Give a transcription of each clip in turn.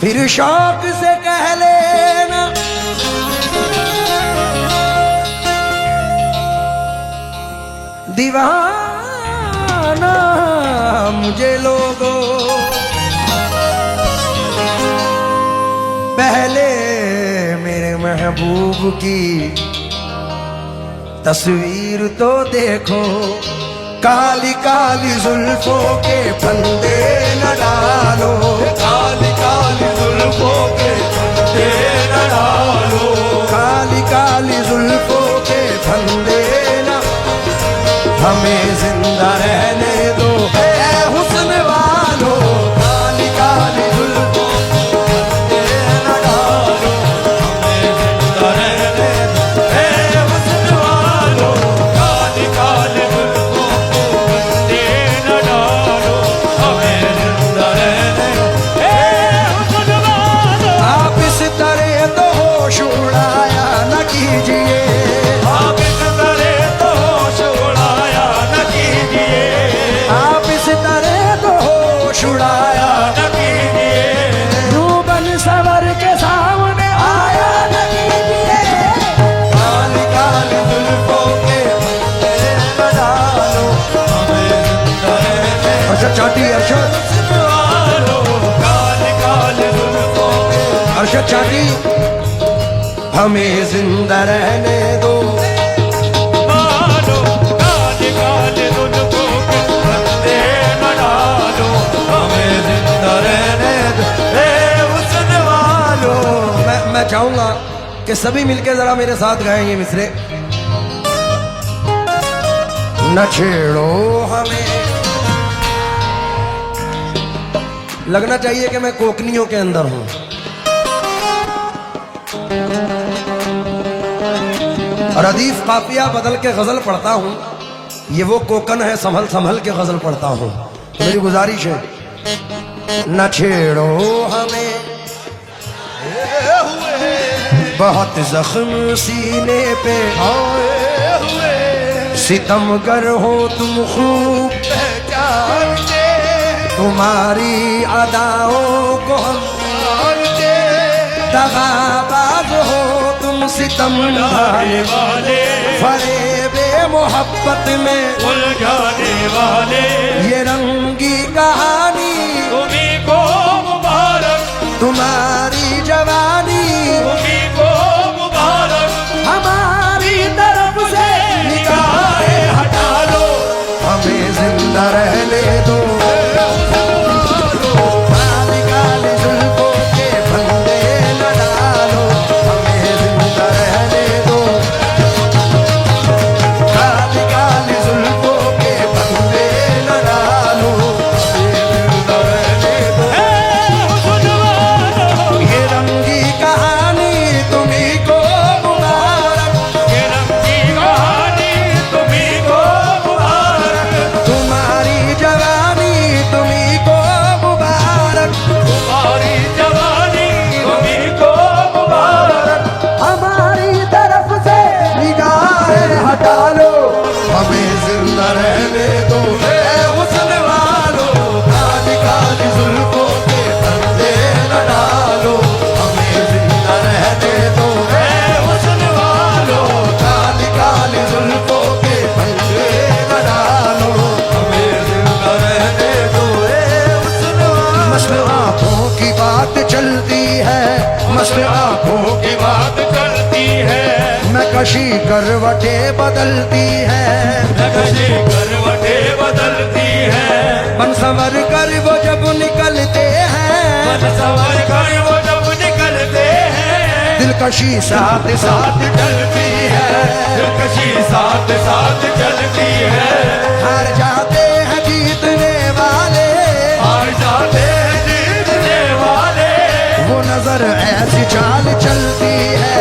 फिर शौक से कह लेना दीवाना मुझे लोगों। पहले मेरे महबूब की तस्वीर तो देखो, काली काली जुल्फों के फंदे न डालो, काली काली जुल्फों के फंदे न डालो, काली काली जुल्फों के फंदे न, हमें जिंदा रहने दो ऐ हुस्न वालो। काली काली जुल्फों के फंदे न डालो, हमें जिंदा रहने दो ऐ हुस्न वालो। काली काली जुल्फों के फंदे न डालो, हमें जिंदा रहने दो ऐ हुस्न वालो। आप इस तरह तो होश उड़ाया न कीजिए, आप इस तरह तो होश उड़ाया न कीजिए, आप इस तरह तो होश उड़ाया न कीजिए, यूं बन सवर के सामने आया न कीजिए। काली काली जुल्फों के फंदे न डालो, हमें जिंदा रहने अर्शद चाटी, अर्शद वालो। काली काली जुल्फों के अर्शद चाटी, हमें जिंदा रहने दो। वालो, काली काली जुल्फों के फंदे न डालो, हमें जिंदा रहने दो ऐ हुस्न वालो। मैं चाहूंगा कि सभी मिलके जरा मेरे साथ गाएं ये मिसरे। न छेड़ो हमें, लगना चाहिए कि मैं कोकनियों के अंदर हूं। और अदीफ काफिया बदल के गजल पढ़ता हूं, ये वो कोकन है संभल संभल के गजल पढ़ता हूं। तो मेरी गुजारिश है न छेड़ो हमें, बहुत जख्म सीने पे आए हुए सितमगर हो तुम खूब पहचानते, तुम्हारी अदाओं को हम जानते, दगाबाज हो तुम सितम ढाने वाले फरेबे मोहब्बत में उलझाने वाले, ये रंगी कहानी तुम्हीं को मुबारक, तुम्हारी जवानी तुम्हीं को मुबारक। हमारी तरफ से निगाहें हटा लो, हमें जिंदा रहने दो। काली काली जुल्फों के फंदे न डालो, हमें जिंदा रहने दो। काली काली जुल्फों के फंदे न डालो, हमें जिंदा रहने दो। ये रंगी कहानी तुम्हीं को मुबारक, ये रंगी कहानी तुम्हीं को मुबारक, तुम्हारी जवानी तुम्हीं को मुबारक, तुम्हारी जवानी तुम्हीं को मुबारक। हमारी तरफ से निगाहें हटा लो, हमें जिंदा रहने दो ऐ हुस्न वालो। काली काली जुल्फों के फंदे न डालो, हमें जिंदा रहने दो ऐ हुस्न वालो। काली काली जुल्फों के फंदे न डालो, हमें जिंदा रहने दो ऐ हुस्न वालो। मस्त आंखों की बात चलती है, मस्त आंखों की बात करती है, में कशी करवटे बदलती है, नक्शे करवटे बदलती है, बन संवर कर वो जब निकलते हैं, मन संवर कर वो जब निकलते हैं, दिलकशी साथ साथ चलती है, दिलकशी साथ साथ चलती है। हार जाते हैं जीतने वाले, हार जाते हैं जीतने वाले, वो नजर ऐसी चाल चलती है,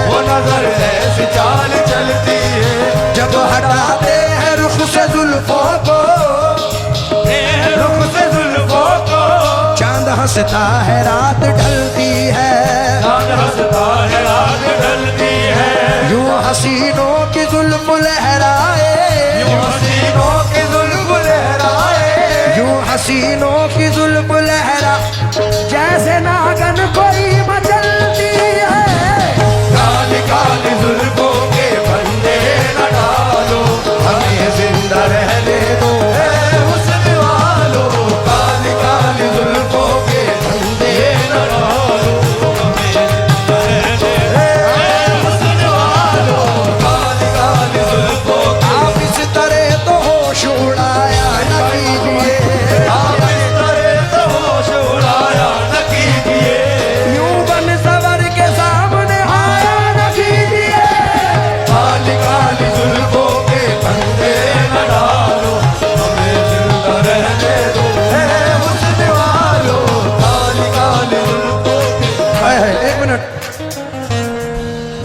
वो नजर ऐसी चाल चलती है, जब हटाते हैं रुख से जुल्फों को, रुख से जुल्फों को, चांद हंसता है रात ढलती है, चांद हंसता है रात ढलती है, यूं हसीनों की जुल्फ लहराए, यूं हसीनों की जुल्फ लहराए, यूं हसीनों की जुल्फ लहरा, जैसे नागन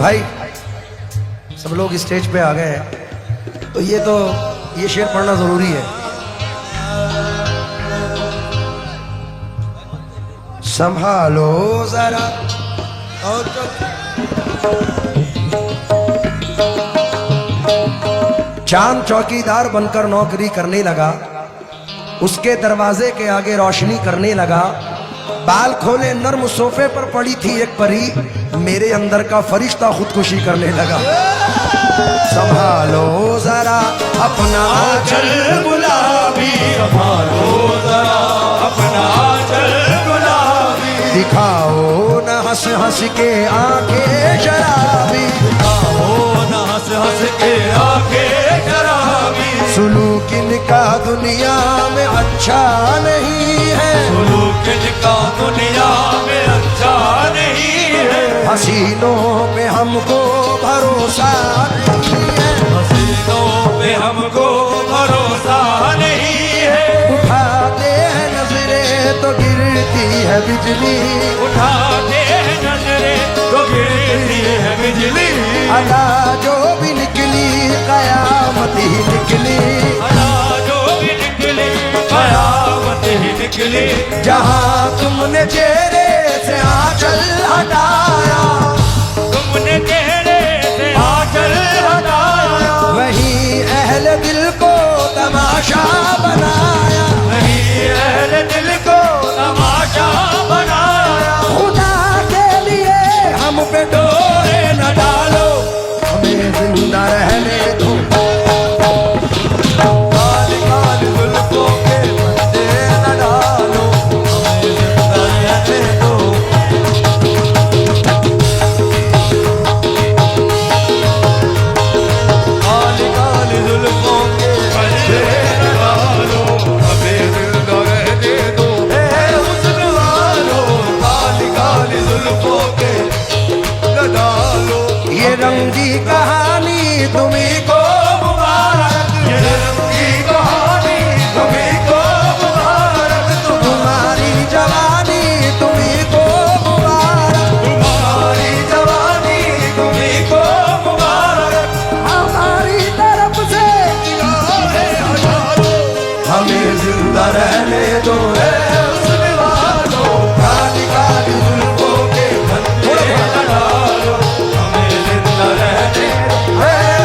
भाई सब लोग स्टेज पे आ गए हैं तो ये शेर पढ़ना जरूरी है। संभालो जरा और चांद चौकीदार बनकर नौकरी करने लगा, उसके दरवाजे के आगे रोशनी करने लगा। बाल खोले नर्म सोफे पर पड़ी थी एक परी, मेरे अंदर का फरिश्ता खुदकुशी करने लगा। संभालो जरा अपना आंचल गुलाबी, संभालो जरा अपना आंचल गुलाबी, दिखाओ न हंस हंस के आंखें शराबी, दिखाओ न हंस हंस के आंखें शराबी। सुलूक इनका दुनिया में अच्छा नहीं है, सुलूक इनका दुनिया में अच्छा नहीं है। हसीनों पे हमको भरोसा नहीं है, हसीनों पे हमको भरोसा नहीं है। उठाते हैं नजरें तो गिरती है बिजली, उठाते हैं नजरें तो गिरती है बिजली। अदा जो भी निकली कयामत ही निकली, अदा जो भी निकली कयामत ही निकली। जहाँ तुमने चेहरे से आंचल हटाया, तुमने चेहरे से आंचल हटाया, वहीं अहले दिल को तमाशा बनाया, वहीं अहले दिल को तमाशा बनाया। खुदा के लिए हम पे डोरे न डालो, हमें जिंदा रहने दो। काली काली जुल्फों के पत्ते न डालो, हमें जिंदा रहने दो। काली काली जुल्फों के पत्ते न डालो, हमें जिंदा रहने दो। ए हुस्न वालो, काली काली जुल्फों के न डालो। ये रंगी कहानी तुम्हीं को मुबारक, ये रंगी कहानी तुम्हीं को मुबारक, तुम्हारी जवानी तुम्हीं को मुबारक, तुम्हारी जवानी तुम्हीं को मुबारक। हमारी तरफ से निगाहें हटा लो, हमें जिंदा रहने दो। हुस्न वालो, काली काली जुल्फों के पत्ते न डालो, हमें जिंदा रहने दो।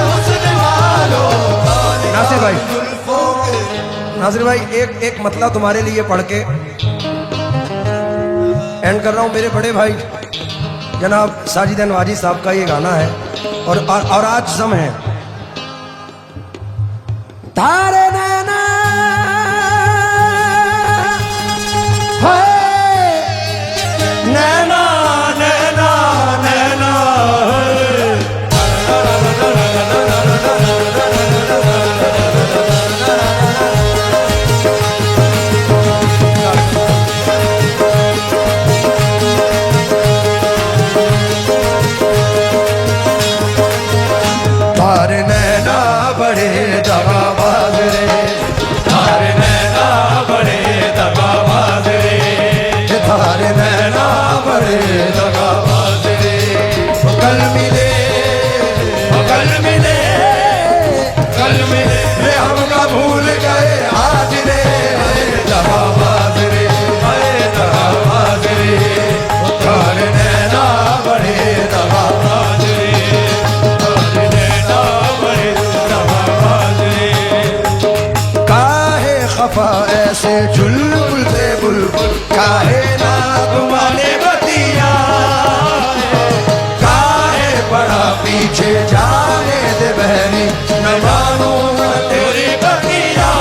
हुस्न वालो, काली नासिर भाई, जुल्फों के। नासिर भाई एक मतलब तुम्हारे लिए पढ़ के एंड कर रहा हूँ। मेरे बड़े भाई जनाब साजिद नवाजी साहब का ये गाना है और आज जम है। तारे नैना हाय, नैना नैना नैना तारे नैना बड़े दगाबाज रे, तारे नैना बड़े दगाबाज रे, तारे नैना बड़े दगाबाज रे। कल मिले कल मिले, कल मिले, रे हमका भूल गए आज रे, दगाबाज रे, अरे दगाबाज रे। तारे नैना बड़े दगाबाज रे, तारे नैना बड़े दगाबाज रे। काहे खफा ऐसे चुलबुल से बुलबुल, काहे ना तुम्हारे बतिया, काहे पड़ा पीछे जाने दे बहनी, न मानू न तेरी बतिया।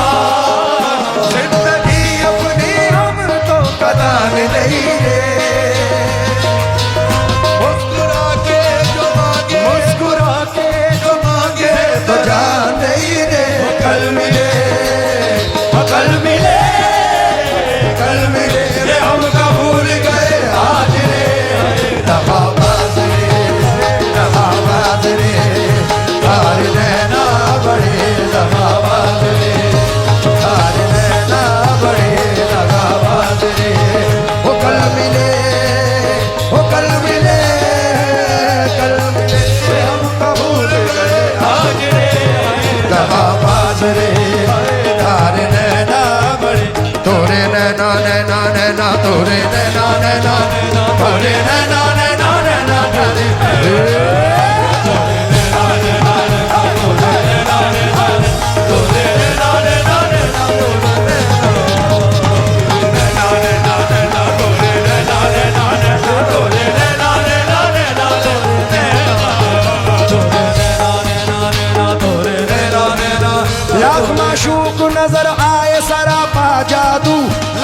जिंदगी अपनी हम तो कदान नहीं रे, मुस्कुरा के जो मांगे, मुस्कुरा के जो मांगे तो जान नहीं रे। कल मिले कल मिले, कल मिले, रे हमका भूल गए तोरे नैना नैना तोरे नैना नैना नैना तेरे माशूक नजर आए सरापा जादू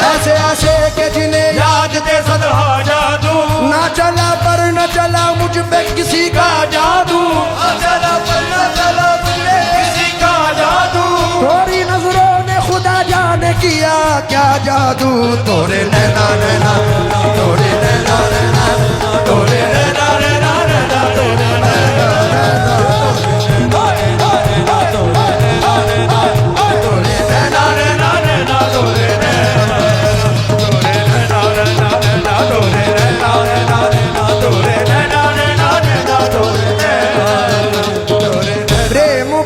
ऐसे ऐसे के जिन्हें याद दे सदा जादू ना चला पर न चला मुझ पे किसी का जादू ना चला पर न चला मुझ पे किसी का जादू थोड़ी नजरों ने खुदा जाने किया क्या जादू तोरे नैना नैना तोरे नैना नैना तोरे नैना नैना नैना तोरे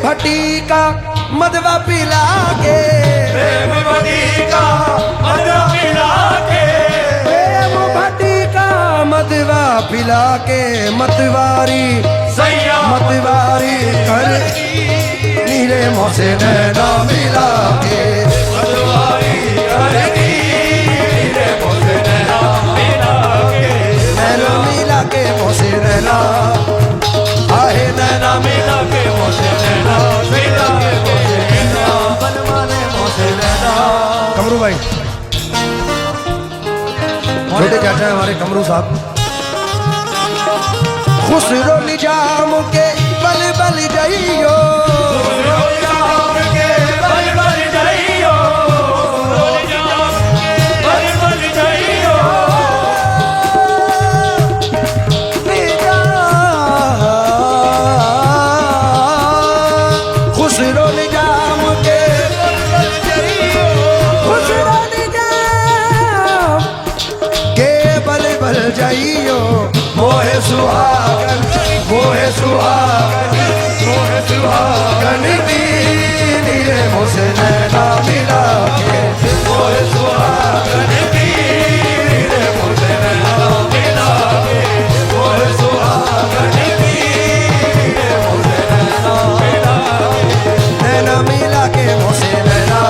भट्टी का मदवा पिला के प्रेम भट्टी का मदवा पिला के प्रेम भट्टी का मदवा पिला के मतवारी सैया मतवारी कर नीले मोसे नैना मिला के मतवारी कर नीले मोसे नैना मिला के नैना मिला के मोसे नैना आहे नैना मिला के मोसे नैना मिला के मोसे नैना बनवाने मोसे नैना। कमरू भाई छोटे चाचा है हमारे कमरू साहब खुसरो निजाम के बल बल जाइयो खुसरो निजाम के बल बल जाइयो बल बल जाइयो खुसरो निजाम के खुसरो निजाम के बल बल जाइयो मोहे सुहागन मोहे सुहागन मोहे सुहागन नीले मोसे नैना मिला के मोहे सुहागन नीले मोसे नैना मिला के मोहे सुहागन नीले मोसे नैना मिला के नैना मिला के मोसे नैना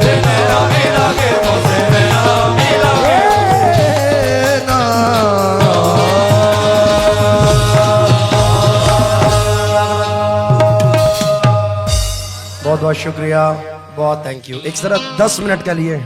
नैना मिला के मोसे नैना मिला के बहुत बहुत शुक्रिया बहुत थैंक यू। एक जरा 10 मिनट के लिए